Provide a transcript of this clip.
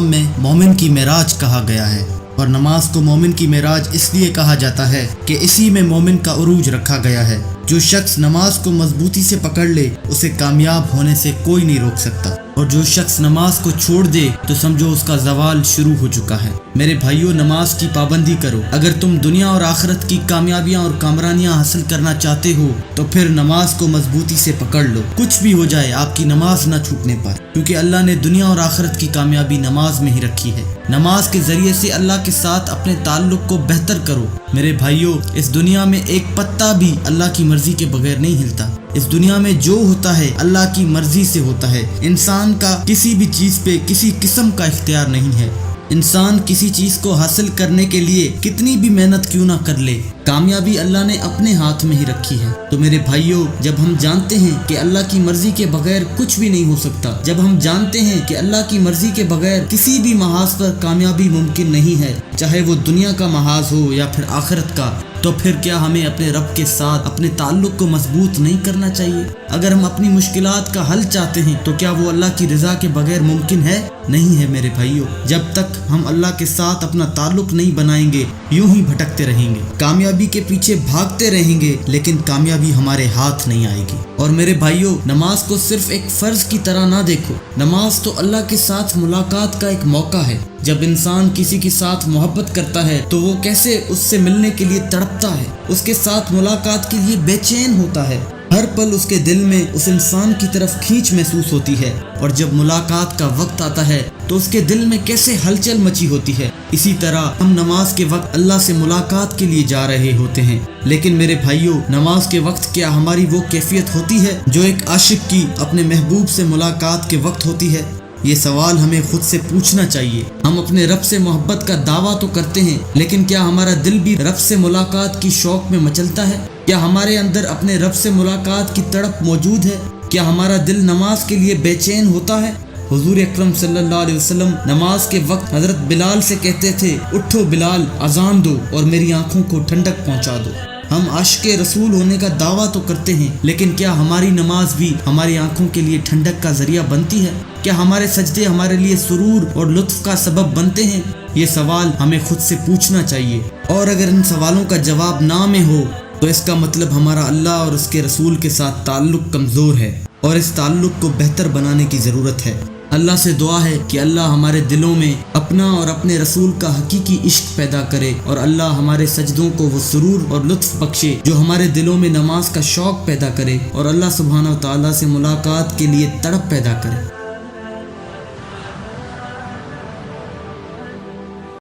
میں مومن کی معراج کہا گیا ہے، اور نماز کو مومن کی معراج اس لیے کہا جاتا ہے کہ اسی میں مومن کا عروج رکھا گیا ہے۔ جو شخص نماز کو مضبوطی سے پکڑ لے اسے کامیاب ہونے سے کوئی نہیں روک سکتا، اور جو شخص نماز کو چھوڑ دے تو سمجھو اس کا زوال شروع ہو چکا ہے۔ میرے بھائیو، نماز کی پابندی کرو۔ اگر تم دنیا اور آخرت کی کامیابیاں اور کامرانیاں حاصل کرنا چاہتے ہو تو پھر نماز کو مضبوطی سے پکڑ لو۔ کچھ بھی ہو جائے آپ کی نماز نہ چھوٹنے پائے، کیونکہ اللہ نے دنیا اور آخرت کی کامیابی نماز میں ہی رکھی ہے۔ نماز کے ذریعے سے اللہ کے ساتھ اپنے تعلق کو بہتر کرو۔ میرے بھائیو، اس دنیا میں ایک پتا بھی اللہ کی مرضی کے بغیر نہیں ہلتا۔ اس دنیا میں جو ہوتا ہے اللہ کی مرضی سے ہوتا ہے۔ انسان کا کسی بھی چیز پہ کسی قسم کا اختیار نہیں ہے۔ انسان کسی چیز کو حاصل کرنے کے لیے کتنی بھی محنت کیوں نہ کر لے، کامیابی اللہ نے اپنے ہاتھ میں ہی رکھی ہے۔ تو میرے بھائیوں، جب ہم جانتے ہیں کہ اللہ کی مرضی کے بغیر کچھ بھی نہیں ہو سکتا، جب ہم جانتے ہیں کہ اللہ کی مرضی کے بغیر کسی بھی محاذ پر کامیابی ممکن نہیں ہے، چاہے وہ دنیا کا محاذ ہو یا پھر آخرت کا، تو پھر کیا ہمیں اپنے رب کے ساتھ اپنے تعلق کو مضبوط نہیں کرنا چاہیے؟ اگر ہم اپنی مشکلات کا حل چاہتے ہیں تو کیا وہ اللہ کی رضا کے بغیر ممکن ہے؟ نہیں ہے میرے بھائیوں۔ جب تک ہم اللہ کے ساتھ اپنا تعلق نہیں بنائیں گے، یوں ہی بھٹکتے رہیں گے، کامیابی کے پیچھے بھاگتے رہیں گے، لیکن کامیابی ہمارے ہاتھ نہیں آئے گی۔ اور میرے بھائیوں، نماز کو صرف ایک فرض کی طرح نہ دیکھو۔ نماز تو اللہ کے ساتھ ملاقات کا ایک موقع ہے۔ جب انسان کسی کے ساتھ محبت کرتا ہے تو وہ کیسے اس سے ملنے کے لیے تڑپتا ہے، اس کے ساتھ ملاقات کے لیے بے چین ہوتا ہے۔ ہر پل اس کے دل میں اس انسان کی طرف کھینچ محسوس ہوتی ہے، اور جب ملاقات کا وقت آتا ہے تو اس کے دل میں کیسے ہلچل مچی ہوتی ہے۔ اسی طرح ہم نماز کے وقت اللہ سے ملاقات کے لیے جا رہے ہوتے ہیں، لیکن میرے بھائیوں، نماز کے وقت کیا ہماری وہ کیفیت ہوتی ہے جو ایک عاشق کی اپنے محبوب سے ملاقات کے وقت ہوتی ہے؟ یہ سوال ہمیں خود سے پوچھنا چاہیے۔ ہم اپنے رب سے محبت کا دعویٰ تو کرتے ہیں، لیکن کیا ہمارا دل بھی رب سے ملاقات کی شوق میں مچلتا ہے؟ کیا ہمارے اندر اپنے رب سے ملاقات کی تڑپ موجود ہے؟ کیا ہمارا دل نماز کے لیے بے چین ہوتا ہے؟ حضور اکرم صلی اللہ علیہ وسلم نماز کے وقت حضرت بلال سے کہتے تھے، اٹھو بلال، اذان دو اور میری آنکھوں کو ٹھنڈک پہنچا دو۔ ہم عاشق رسول ہونے کا دعویٰ تو کرتے ہیں، لیکن کیا ہماری نماز بھی ہماری آنکھوں کے لیے ٹھنڈک کا ذریعہ بنتی ہے؟ کیا ہمارے سجدے ہمارے لیے سرور اور لطف کا سبب بنتے ہیں؟ یہ سوال ہمیں خود سے پوچھنا چاہیے، اور اگر ان سوالوں کا جواب نہ میں ہو تو اس کا مطلب ہمارا اللہ اور اس کے رسول کے ساتھ تعلق کمزور ہے، اور اس تعلق کو بہتر بنانے کی ضرورت ہے۔ اللہ سے دعا ہے کہ اللہ ہمارے دلوں میں اپنا اور اپنے رسول کا حقیقی عشق پیدا کرے، اور اللہ ہمارے سجدوں کو وہ سرور اور لطف بخشے جو ہمارے دلوں میں نماز کا شوق پیدا کرے، اور اللہ سبحانہ و تعالیٰ سے ملاقات کے لیے تڑپ پیدا کرے۔